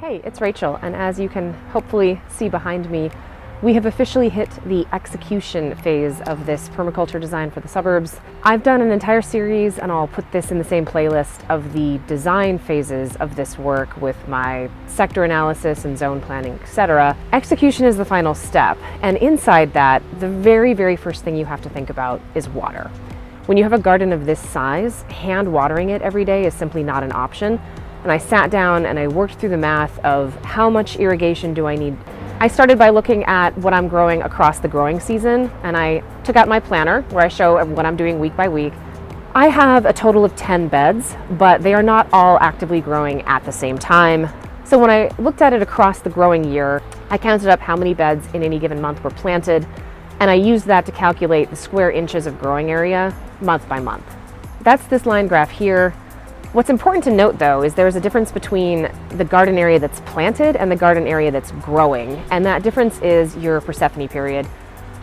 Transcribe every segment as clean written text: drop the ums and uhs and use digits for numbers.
Hey, it's Rachel, and as you can hopefully see behind me, we have officially hit the execution phase of this permaculture design for the suburbs. I've done an entire series, and I'll put this in the same playlist, of the design phases of this work with my sector analysis and zone planning, etc. Execution is the final step, and inside that, the very, very first thing you have to think about is water. When you have a garden of this size, hand watering it every day is simply not an option. And I sat down and I worked through the math of how much irrigation do I need. I started by looking at what I'm growing across the growing season, and I took out my planner where I show what I'm doing week by week. I have a total of 10 beds, but they are not all actively growing at the same time. So when I looked at it across the growing year, I counted up how many beds in any given month were planted, and I used that to calculate the square inches of growing area month by month. That's this line graph here. What's important to note, though, is there's a difference between the garden area that's planted and the garden area that's growing, and that difference is your Persephone period.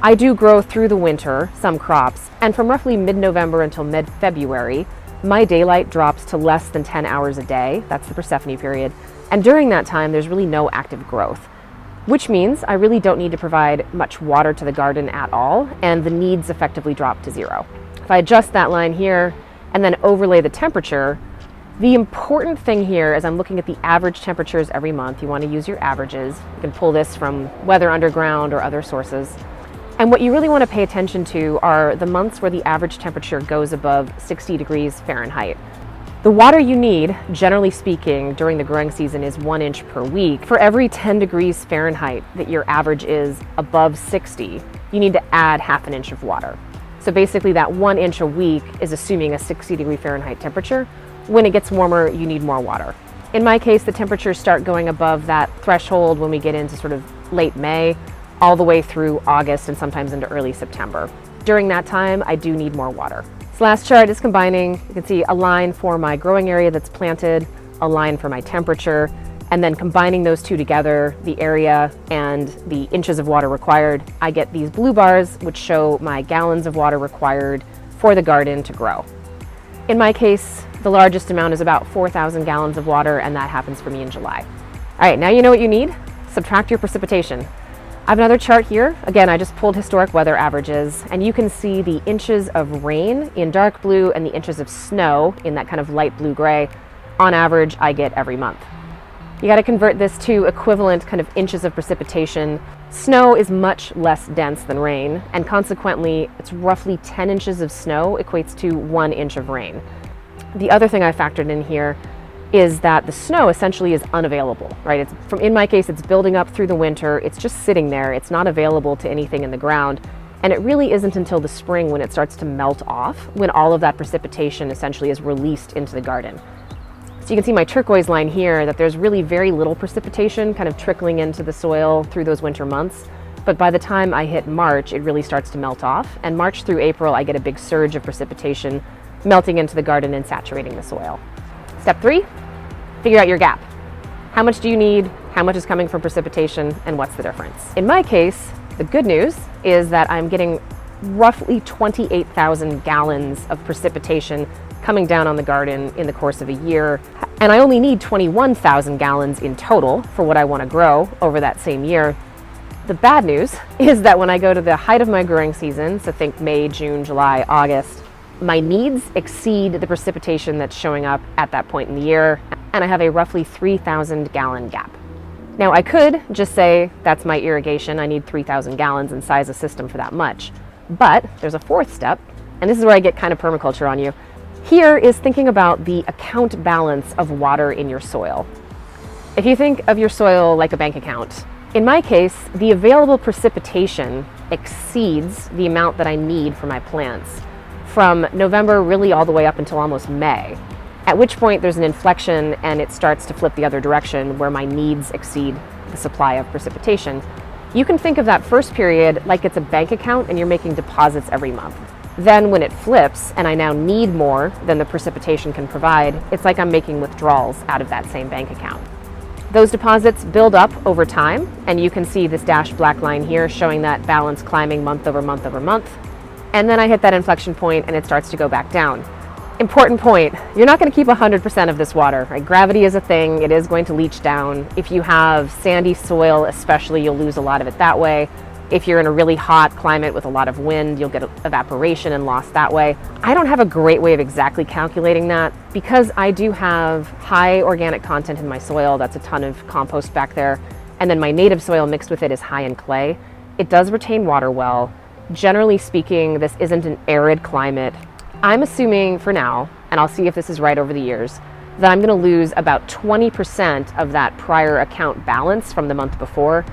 I do grow through the winter some crops, and from roughly mid-November until mid-February, my daylight drops to less than 10 hours a day. That's the Persephone period. And during that time, there's really no active growth, which means I really don't need to provide much water to the garden at all, and the needs effectively drop to zero. If I adjust that line here and then overlay the temperature, the important thing here is I'm looking at the average temperatures every month. You want to use your averages. You can pull this from Weather Underground or other sources. And what you really want to pay attention to are the months where the average temperature goes above 60 degrees Fahrenheit. The water you need, generally speaking, during the growing season is 1 inch per week. For every 10 degrees Fahrenheit that your average is above 60, you need to add half an inch of water. So basically that 1 inch a week is assuming a 60 degree Fahrenheit temperature. When it gets warmer, you need more water. In my case, the temperatures start going above that threshold when we get into sort of late May, all the way through August and sometimes into early September. During that time, I do need more water. This last chart is combining, you can see a line for my growing area that's planted, a line for my temperature, and then combining those two together, the area and the inches of water required, I get these blue bars, which show my gallons of water required for the garden to grow. In my case, the largest amount is about 4,000 gallons of water, and that happens for me in July. All right, now you know what you need. Subtract your precipitation. I have another chart here. Again, I just pulled historic weather averages, and you can see the inches of rain in dark blue and the inches of snow in that kind of light blue-gray. On average, I get every month. You got to convert this to equivalent kind of inches of precipitation. Snow is much less dense than rain, and consequently, it's roughly 10 inches of snow equates to 1 inch of rain. The other thing I factored in here is that the snow essentially is unavailable, right? In my case, it's building up through the winter. It's just sitting there. It's not available to anything in the ground. And it really isn't until the spring when it starts to melt off, when all of that precipitation essentially is released into the garden. So you can see my turquoise line here that there's really very little precipitation kind of trickling into the soil through those winter months. But by the time I hit March, it really starts to melt off. And March through April, I get a big surge of precipitation melting into the garden and saturating the soil. Step 3, figure out your gap. How much do you need? How much is coming from precipitation? And what's the difference? In my case, the good news is that I'm getting roughly 28,000 gallons of precipitation coming down on the garden in the course of a year. And I only need 21,000 gallons in total for what I want to grow over that same year. The bad news is that when I go to the height of my growing season, so think May, June, July, August, my needs exceed the precipitation that's showing up at that point in the year, and I have a roughly 3,000 gallon gap. Now I could just say that's my irrigation, I need 3,000 gallons and size a system for that much. But there's a fourth step, and this is where I get kind of permaculture on you. Here is thinking about the account balance of water in your soil. If you think of your soil like a bank account, in my case, the available precipitation exceeds the amount that I need for my plants from November really all the way up until almost May, at which point there's an inflection and it starts to flip the other direction where my needs exceed the supply of precipitation. You can think of that first period like it's a bank account and you're making deposits every month. Then when it flips and I now need more than the precipitation can provide, it's like I'm making withdrawals out of that same bank account. Those deposits build up over time, and you can see this dashed black line here showing that balance climbing month over month over month. And then I hit that inflection point and it starts to go back down. Important point, you're not going to keep 100% of this water, right? Gravity is a thing, it is going to leach down. If you have sandy soil especially, you'll lose a lot of it that way. If you're in a really hot climate with a lot of wind, you'll get evaporation and loss that way. I don't have a great way of exactly calculating that because I do have high organic content in my soil. That's a ton of compost back there. And then my native soil mixed with it is high in clay. It does retain water well. Generally speaking, this isn't an arid climate. I'm assuming for now, and I'll see if this is right over the years, that I'm going to lose about 20% of that prior account balance from the month before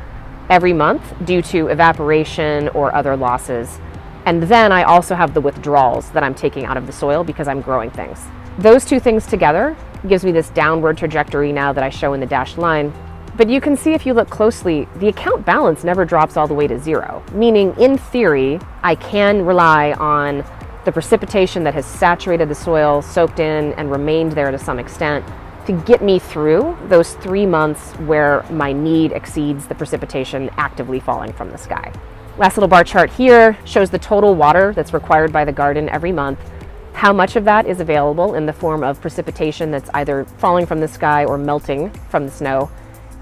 every month due to evaporation or other losses. And then I also have the withdrawals that I'm taking out of the soil because I'm growing things. Those two things together gives me this downward trajectory now that I show in the dashed line. But you can see if you look closely, the account balance never drops all the way to zero, meaning in theory, I can rely on the precipitation that has saturated the soil, soaked in, and remained there to some extent to get me through those 3 months where my need exceeds the precipitation actively falling from the sky. Last little bar chart here shows the total water that's required by the garden every month, how much of that is available in the form of precipitation that's either falling from the sky or melting from the snow,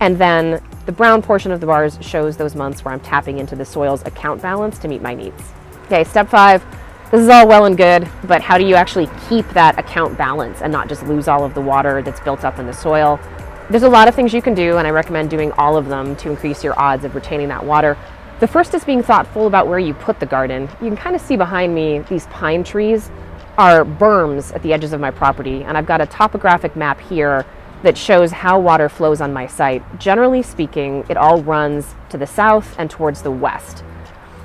and then the brown portion of the bars shows those months where I'm tapping into the soil's account balance to meet my needs. Okay, step 5. This is all well and good, but how do you actually keep that account balance and not just lose all of the water that's built up in the soil? There's a lot of things you can do, and I recommend doing all of them to increase your odds of retaining that water. The first is being thoughtful about where you put the garden. You can kind of see behind me, these pine trees are berms at the edges of my property, and I've got a topographic map here that shows how water flows on my site. Generally speaking, it all runs to the south and towards the west.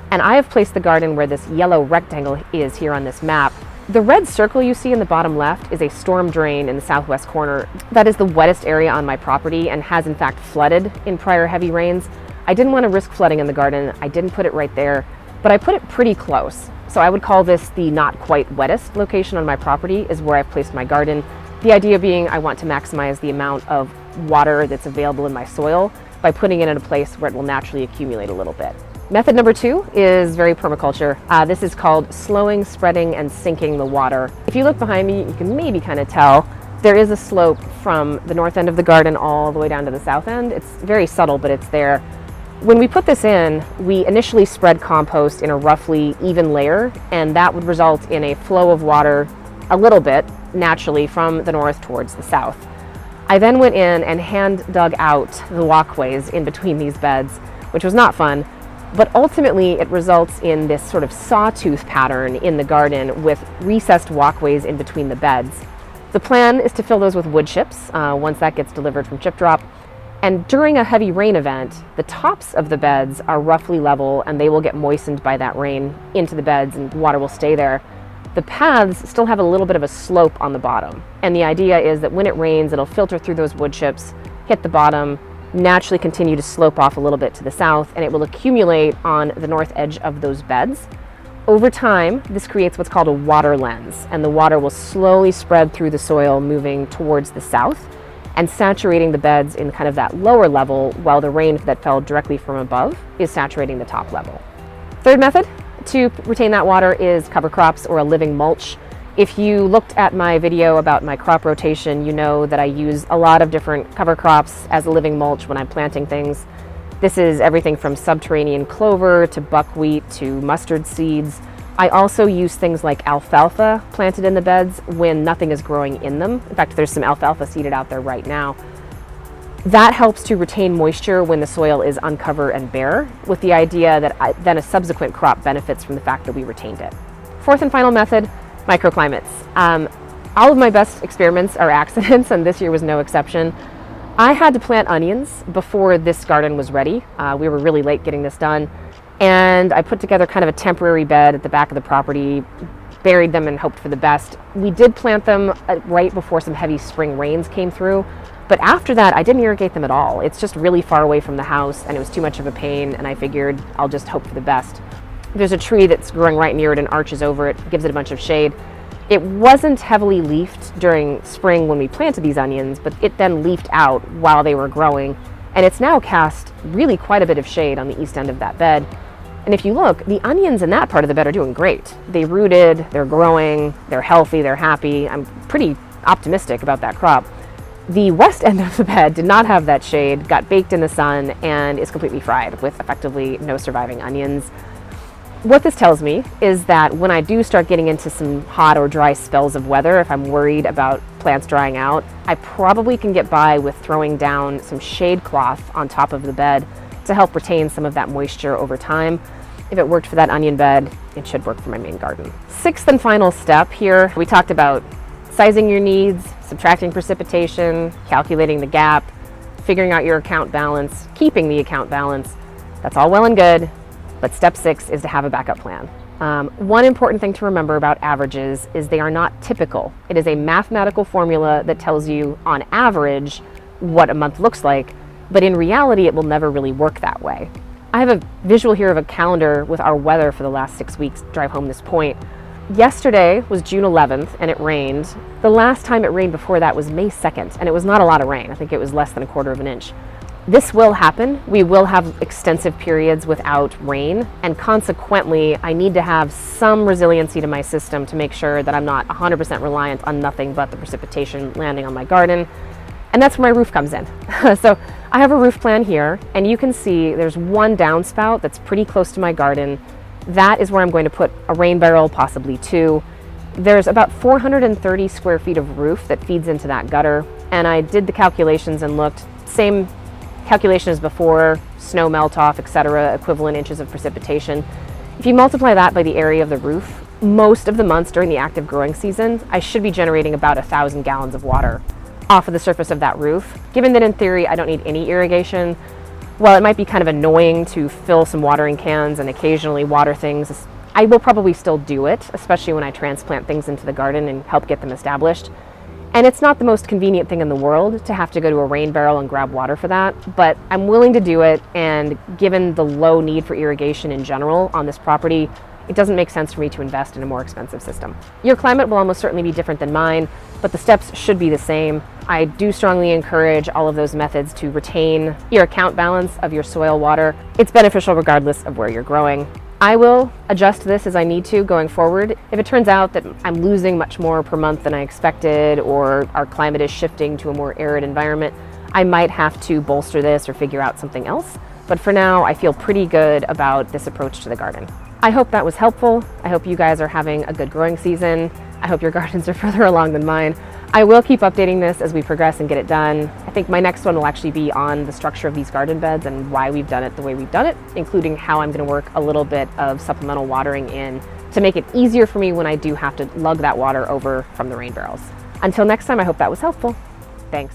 And I have placed the garden where this yellow rectangle is here on this map. The red circle you see in the bottom left is a storm drain in the southwest corner. That is the wettest area on my property and has in fact flooded in prior heavy rains. I didn't want to risk flooding in the garden. I didn't put it right there, but I put it pretty close. So I would call this the not quite wettest location on my property is where I've placed my garden. The idea being I want to maximize the amount of water that's available in my soil by putting it in a place where it will naturally accumulate a little bit. Method number 2 is very permaculture. This is called slowing, spreading, and sinking the water. If you look behind me, you can maybe kind of tell there is a slope from the north end of the garden all the way down to the south end. It's very subtle, but it's there. When we put this in, we initially spread compost in a roughly even layer, and that would result in a flow of water a little bit naturally from the north towards the south. I then went in and hand dug out the walkways in between these beds, which was not fun. But ultimately, it results in this sort of sawtooth pattern in the garden with recessed walkways in between the beds. The plan is to fill those with wood chips once that gets delivered from chip drop. And during a heavy rain event, the tops of the beds are roughly level and they will get moistened by that rain into the beds and water will stay there. The paths still have a little bit of a slope on the bottom. And the idea is that when it rains, it'll filter through those wood chips, hit the bottom, naturally continue to slope off a little bit to the south, and it will accumulate on the north edge of those beds. Over time, this creates what's called a water lens, and the water will slowly spread through the soil moving towards the south and saturating the beds in kind of that lower level while the rain that fell directly from above is saturating the top level. Third method to retain that water is cover crops or a living mulch. If you looked at my video about my crop rotation, you know that I use a lot of different cover crops as a living mulch when I'm planting things. This is everything from subterranean clover to buckwheat to mustard seeds. I also use things like alfalfa planted in the beds when nothing is growing in them. In fact, there's some alfalfa seeded out there right now. That helps to retain moisture when the soil is uncovered and bare, with the idea that then a subsequent crop benefits from the fact that we retained it. Fourth and final method, microclimates. All of my best experiments are accidents, and this year was no exception. I had to plant onions before this garden was ready. We were really late getting this done, and I put together kind of a temporary bed at the back of the property, buried them and hoped for the best. We did plant them right before some heavy spring rains came through, but after that I didn't irrigate them at all. It's just really far away from the house and it was too much of a pain, and I figured I'll just hope for the best. There's a tree that's growing right near it and arches over it, gives it a bunch of shade. It wasn't heavily leafed during spring when we planted these onions, but it then leafed out while they were growing, and it's now cast really quite a bit of shade on the east end of that bed. And if you look, the onions in that part of the bed are doing great. They rooted, they're growing, they're healthy, they're happy. I'm pretty optimistic about that crop. The west end of the bed did not have that shade, got baked in the sun, and is completely fried with effectively no surviving onions. What this tells me is that when I do start getting into some hot or dry spells of weather, if I'm worried about plants drying out, I probably can get by with throwing down some shade cloth on top of the bed to help retain some of that moisture over time. If it worked for that onion bed, it should work for my main garden. Sixth and final step here, we talked about sizing your needs, subtracting precipitation, calculating the gap, figuring out your account balance, keeping the account balance. That's all well and good, but step 6 is to have a backup plan. One important thing to remember about averages is they are not typical. It is a mathematical formula that tells you on average what a month looks like, but in reality it will never really work that way. I have a visual here of a calendar with our weather for the last 6 weeks. Drive home this point. Yesterday was June 11th and it rained. The last time it rained before that was May 2nd, and it was not a lot of rain. I think it was less than a quarter of an inch. This will happen. We will have extensive periods without rain, and consequently I need to have some resiliency to my system to make sure that I'm not 100% reliant on nothing but the precipitation landing on my garden. And that's where my roof comes in. So I have a roof plan here, and you can see there's one downspout that's pretty close to my garden. That is where I'm going to put a rain barrel, possibly 2. There's about 430 square feet of roof that feeds into that gutter, and I did the calculations and looked, same calculation as before, snow melt off, etc., equivalent inches of precipitation. If you multiply that by the area of the roof, most of the months during the active growing season, I should be generating about 1,000 gallons of water off of the surface of that roof. Given that in theory I don't need any irrigation, while it might be kind of annoying to fill some watering cans and occasionally water things, I will probably still do it, especially when I transplant things into the garden and help get them established. And it's not the most convenient thing in the world to have to go to a rain barrel and grab water for that, but I'm willing to do it, and given the low need for irrigation in general on this property, it doesn't make sense for me to invest in a more expensive system. Your climate will almost certainly be different than mine, but the steps should be the same. I do strongly encourage all of those methods to retain your account balance of your soil water. It's beneficial regardless of where you're growing. I will adjust this as I need to going forward. If it turns out that I'm losing much more per month than I expected, or our climate is shifting to a more arid environment, I might have to bolster this or figure out something else. But for now, I feel pretty good about this approach to the garden. I hope that was helpful. I hope you guys are having a good growing season. I hope your gardens are further along than mine. I will keep updating this as we progress and get it done. I think my next one will actually be on the structure of these garden beds and why we've done it the way we've done it, including how I'm going to work a little bit of supplemental watering in to make it easier for me when I do have to lug that water over from the rain barrels. Until next time, I hope that was helpful. Thanks.